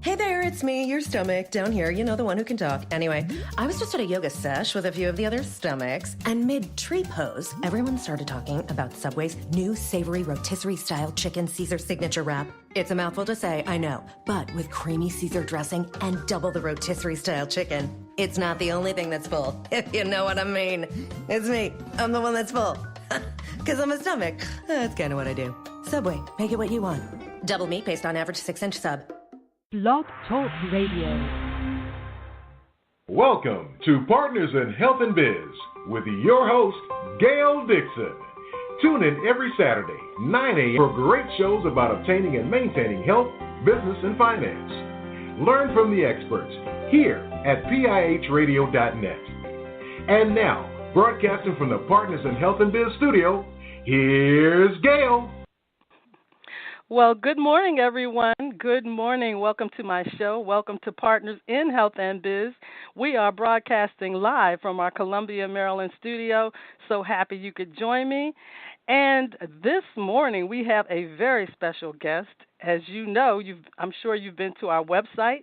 Hey there, it's me, your stomach, down here, you know, the one who can talk. Anyway, I was just at a yoga sesh with a few of the other stomachs, and mid-tree pose, everyone started talking about Subway's new savory rotisserie-style chicken Caesar signature wrap. It's a mouthful to say, I know, but with creamy Caesar dressing and double the rotisserie-style chicken. It's not the only thing that's full, if you know what I mean. It's me. I'm the one that's full. Because I'm a stomach. That's kind of what I do. Subway, make it what you want. Double meat based on average 6-inch sub. Blog Talk Radio. Welcome to Partners in Health and Biz with your host, Gail Dixon. Tune in every Saturday, 9 a.m. for great shows about obtaining and maintaining health, business, and finance. Learn from the experts here at PIHradio.net. And now, broadcasting from the Partners in Health and Biz studio, here's Gail. Well, good morning, everyone. Good morning. Welcome to my show. Welcome to Partners in Health and Biz. We are broadcasting live from our Columbia, Maryland studio. So happy you could join me. And this morning we have a very special guest. As you know, I'm sure you've been to our website,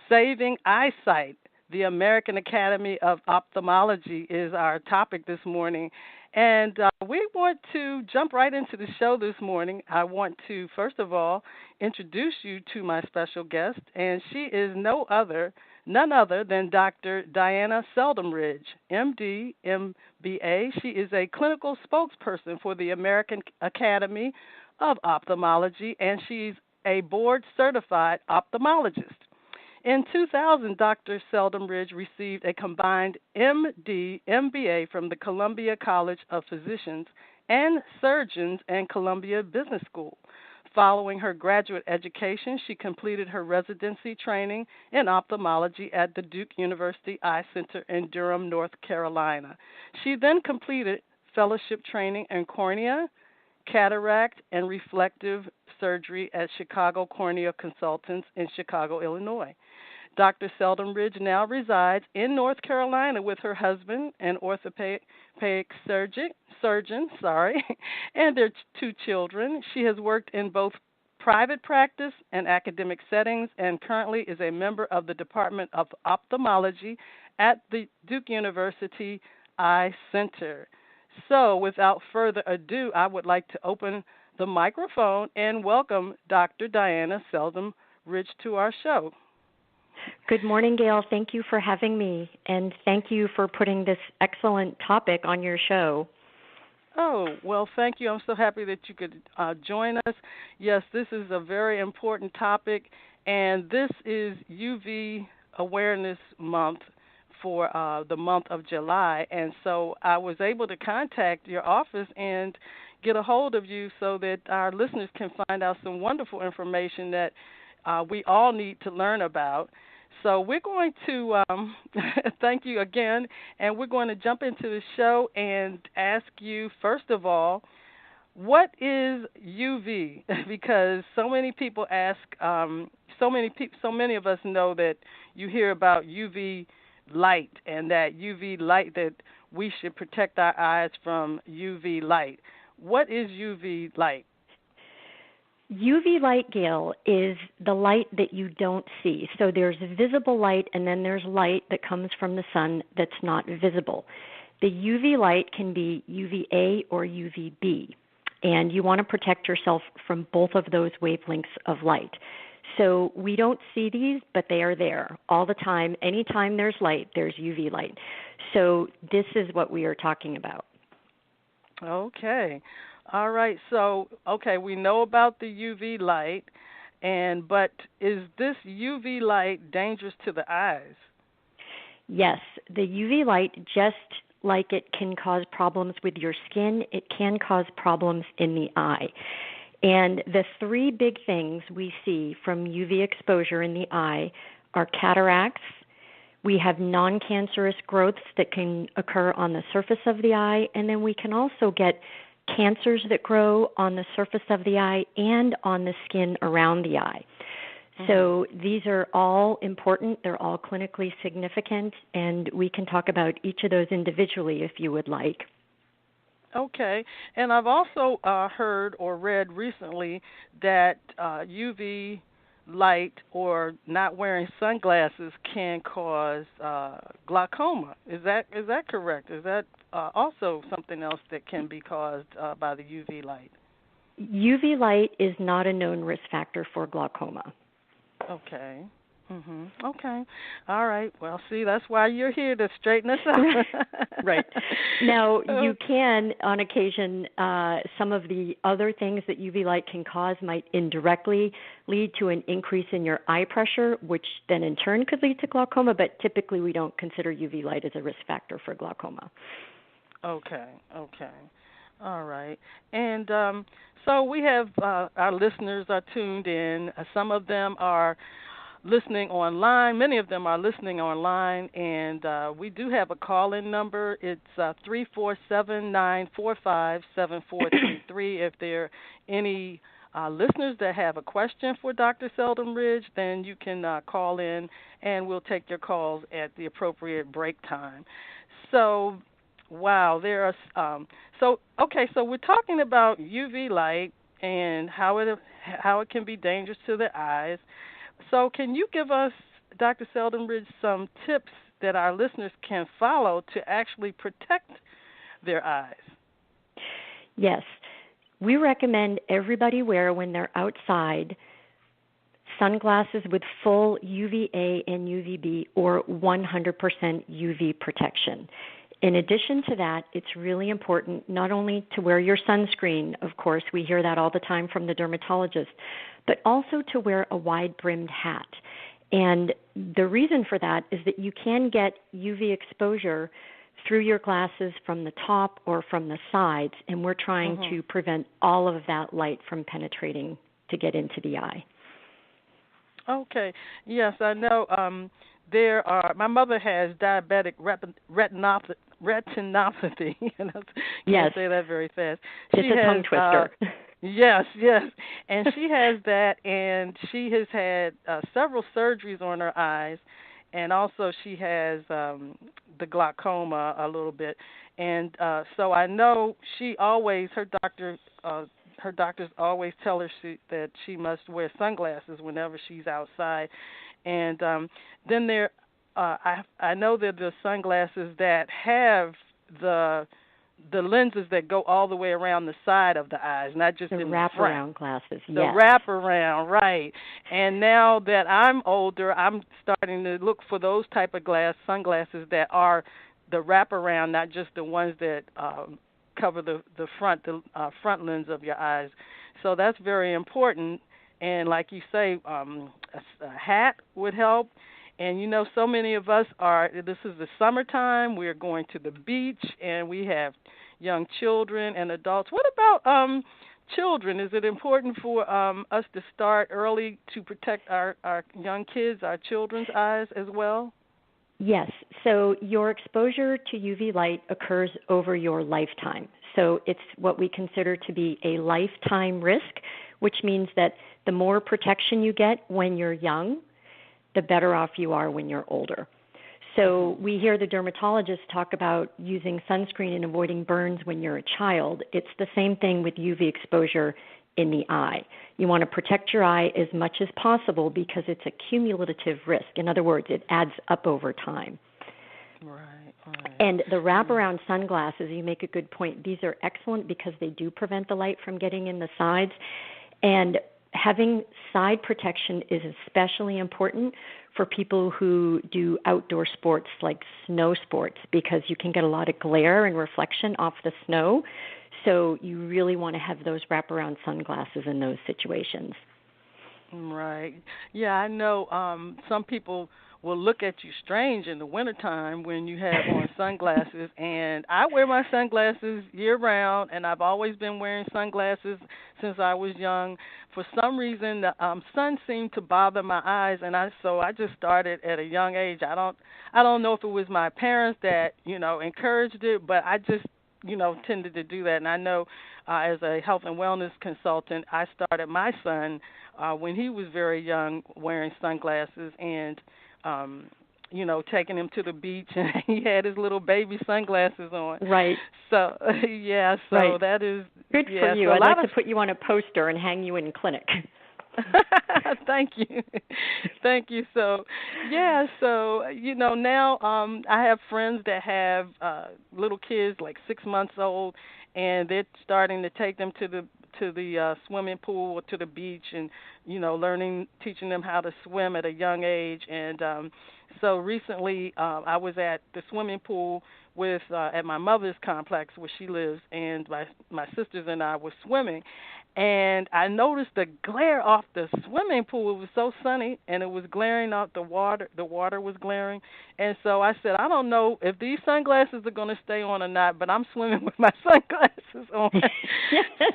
Saving Eyesight. The American Academy of Ophthalmology is our topic this morning. And we want to jump right into the show this morning. I want to, first of all, introduce you to my special guest, and she is none other than Dr. Dianna Seldomridge, MD, MBA. She is a clinical spokesperson for the American Academy of Ophthalmology, and she's a board-certified ophthalmologist. In 2000, Dr. Seldomridge received a combined MD, MBA from the Columbia College of Physicians and Surgeons and Columbia Business School. Following her graduate education, she completed her residency training in ophthalmology at the Duke University Eye Center in Durham, North Carolina. She then completed fellowship training in cornea, cataract, and reflective surgery at Chicago Cornea Consultants in Chicago, Illinois. Dr. Seldomridge now resides in North Carolina with her husband, an orthopedic surgeon, and their two children. She has worked in both private practice and academic settings and currently is a member of the Department of Ophthalmology at the Duke University Eye Center. So, without further ado, I would like to open the microphone and welcome Dr. Dianna Seldomridge to our show. Good morning, Gail. Thank you for having me, and thank you for putting this excellent topic on your show. Oh, well, thank you. I'm so happy that you could join us. Yes, this is a very important topic, and this is UV Awareness Month for the month of July, and so I was able to contact your office and get a hold of you so that our listeners can find out some wonderful information that we all need to learn about. So we're going to thank you again, and we're going to jump into the show and ask you, first of all, what is UV? Because so many people ask, so many of us know that you hear about UV light and that UV light, that we should protect our eyes from UV light. What is UV light? UV light, Gail, is the light that you don't see. So there's visible light, and then there's light that comes from the sun that's not visible. The UV light can be UVA or UVB, and you want to protect yourself from both of those wavelengths of light. So we don't see these, but they are there all the time. Anytime there's light, there's UV light. So this is what we are talking about. Okay. All right. So, we know about the UV light, but is this UV light dangerous to the eyes? Yes. The UV light, just like it can cause problems with your skin, it can cause problems in the eye. And the three big things we see from UV exposure in the eye are cataracts. We have non-cancerous growths that can occur on the surface of the eye, and then we can also get cancers that grow on the surface of the eye and on the skin around the eye. So these are all important. They're all clinically significant, and we can talk about each of those individually if you would like. Okay. And I've also heard or read recently that UV light or not wearing sunglasses can cause glaucoma. Is that correct? Is that also something else that can be caused by the UV light? UV light is not a known risk factor for glaucoma. Okay. Okay. All right. Well, see, that's why you're here, to straighten us out. Right. Now, you can, on occasion, some of the other things that UV light can cause might indirectly lead to an increase in your eye pressure, which then in turn could lead to glaucoma, but typically we don't consider UV light as a risk factor for glaucoma. Okay. All right. And so we have our listeners are tuned in. Some of them are listening online. Many of them are listening online, and we do have a call-in number. It's 347-945-7433. If there are any listeners that have a question for Dr. Seldomridge, then you can call in, and we'll take your calls at the appropriate break time. So, wow, there are so we're talking about UV light and how it can be dangerous to the eyes. So can you give us, Dr. Seldomridge, some tips that our listeners can follow to actually protect their eyes? Yes. We recommend everybody wear, when they're outside, sunglasses with full UVA and UVB or 100% UV protection. In addition to that, it's really important not only to wear your sunscreen, of course, we hear that all the time from the dermatologist, but also to wear a wide-brimmed hat. And the reason for that is that you can get UV exposure through your glasses from the top or from the sides, and we're trying to prevent all of that light from penetrating to get into the eye. Okay. Yes, I know. My mother has diabetic retinopathy. Can't say that very fast. It's a tongue twister. Yes, and she has that, and she has had several surgeries on her eyes, and also she has the glaucoma a little bit, and so I know her doctors always tell her that she must wear sunglasses whenever she's outside, and then I know that the sunglasses that have the lenses that go all the way around the side of the eyes, not just the in the wraparound front. glasses. The wraparound, right. And now that I'm older, I'm starting to look for those type of sunglasses that are the wraparound, not just the ones that cover the front lens of your eyes. So that's very important. And like you say, a hat would help. And, so many of us this is the summertime, we're going to the beach, and we have young children and adults. What about children? Is it important for us to start early to protect our young kids, our children's eyes as well? Yes. So your exposure to UV light occurs over your lifetime. So it's what we consider to be a lifetime risk, which means that the more protection you get when you're young, the better off you are when you're older. So we hear the dermatologists talk about using sunscreen and avoiding burns when you're a child. It's the same thing with UV exposure in the eye. You want to protect your eye as much as possible because it's a cumulative risk. In other words, it adds up over time. Right. And the wraparound sunglasses, you make a good point. These are excellent because they do prevent the light from getting in the sides. And having side protection is especially important for people who do outdoor sports like snow sports because you can get a lot of glare and reflection off the snow. So you really want to have those wraparound sunglasses in those situations. Right. Yeah, I know some people will look at you strange in the wintertime when you have on sunglasses. And I wear my sunglasses year-round, and I've always been wearing sunglasses since I was young. For some reason, the sun seemed to bother my eyes, and so I just started at a young age. I don't know if it was my parents that, encouraged it, but I just, tended to do that. And I know as a health and wellness consultant, I started my son when he was very young wearing sunglasses and taking him to the beach, and he had his little baby sunglasses on. Right. So, yeah, so right. That is... Good for you. So I'd like to put you on a poster and hang you in clinic. Thank you. Thank you. So, yeah, so now I have friends that have little kids like 6 months old, and they're starting to take them to the swimming pool or to the beach, and teaching them how to swim at a young age. And so recently I was at the swimming pool with at my mother's complex where she lives, and my sisters and I were swimming, and I noticed the glare off the swimming pool. It was so sunny, and it was glaring off the water. The water was glaring, and so I said, I don't know if these sunglasses are going to stay on or not, but I'm swimming with my sunglasses on.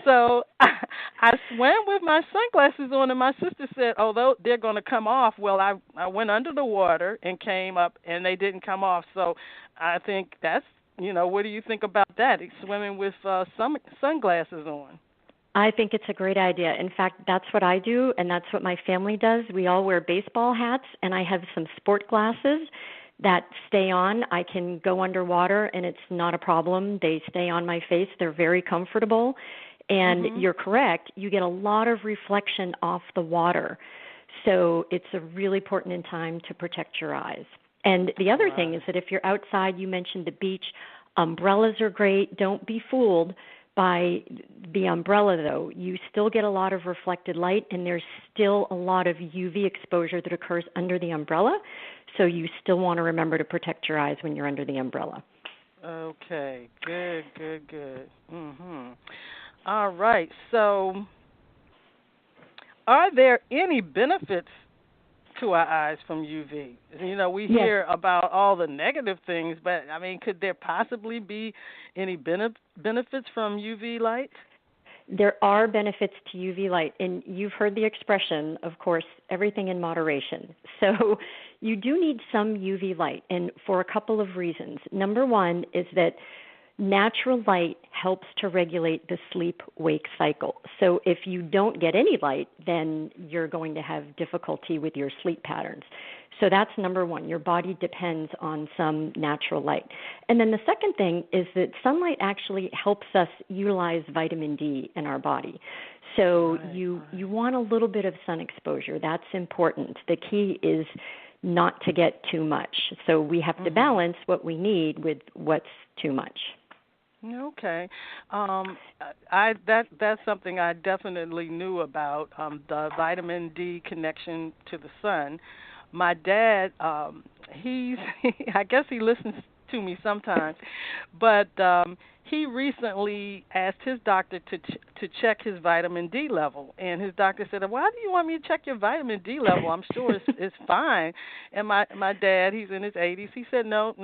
So I swam with my sunglasses on, and my sister said, although they're going to come off, well, I went under the water and came up, and they didn't come off. So I think that's, what do you think about that, swimming with sunglasses on? I think it's a great idea. In fact, that's what I do, and that's what my family does. We all wear baseball hats, and I have some sport glasses that stay on. I can go underwater, and it's not a problem. They stay on my face. They're very comfortable. And You're correct. You get a lot of reflection off the water. So it's a really important time to protect your eyes. And the other thing is that if you're outside, you mentioned the beach, umbrellas are great. Don't be fooled by the umbrella, though. You still get a lot of reflected light, and there's still a lot of UV exposure that occurs under the umbrella, so you still want to remember to protect your eyes when you're under the umbrella. Okay, good. All right, so are there any benefits to our eyes from UV? We hear about all the negative things, but, could there possibly be any benefits from UV light? There are benefits to UV light, and you've heard the expression, of course, everything in moderation. So you do need some UV light, and for a couple of reasons. Number one is that natural light helps to regulate the sleep-wake cycle. So if you don't get any light, then you're going to have difficulty with your sleep patterns. So that's number one. Your body depends on some natural light. And then the second thing is that sunlight actually helps us utilize vitamin D in our body. So you want a little bit of sun exposure. That's important. The key is not to get too much. So we have to balance what we need with what's too much. Okay, that's something I definitely knew about, the vitamin D connection to the sun. My dad, I guess he listens to me sometimes, but he recently asked his doctor to check his vitamin D level, and his doctor said, "Why do you want me to check your vitamin D level? I'm sure it's fine." And my dad, he's in his 80s, he said, "No,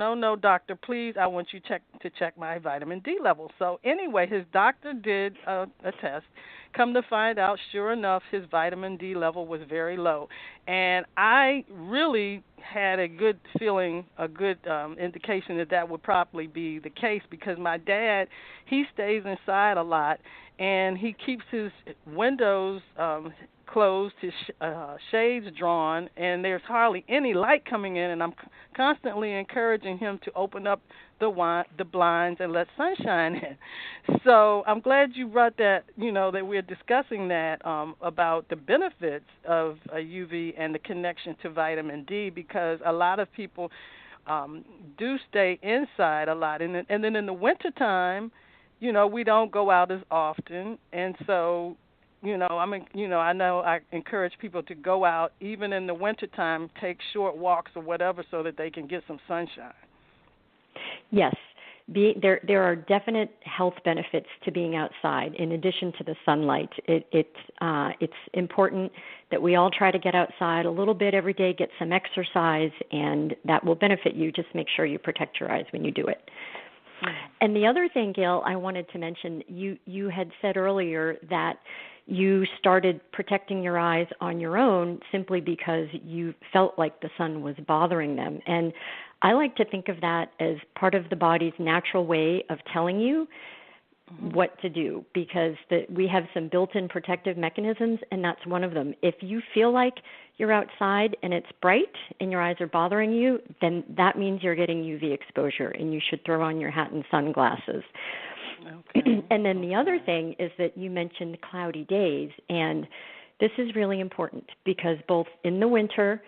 doctor, please, I want you to check my vitamin D level." So anyway, his doctor did a test. Come to find out, sure enough, his vitamin D level was very low. And I really had a good feeling, a good indication that would probably be the case, because my dad, he stays inside a lot, and he keeps his windows closed, his shades drawn, and there's hardly any light coming in, and I'm constantly encouraging him to open up the blinds and let sunshine in. So I'm glad you brought that, that we're discussing that about the benefits of UV and the connection to vitamin D, because a lot of people do stay inside a lot. And then in the wintertime, we don't go out as often, and so I know I encourage people to go out even in the wintertime, take short walks or whatever, so that they can get some sunshine. Yes, there are definite health benefits to being outside in addition to the sunlight. It's important that we all try to get outside a little bit every day, get some exercise, and that will benefit you. Just make sure you protect your eyes when you do it. And the other thing, Gail, I wanted to mention, you had said earlier that you started protecting your eyes on your own simply because you felt like the sun was bothering them. And I like to think of that as part of the body's natural way of telling you what to do, because we have some built-in protective mechanisms, and that's one of them. If you feel like you're outside and it's bright and your eyes are bothering you, then that means you're getting UV exposure, and you should throw on your hat and sunglasses. Okay. And then the other thing is that you mentioned cloudy days, and This is really important because both in the winter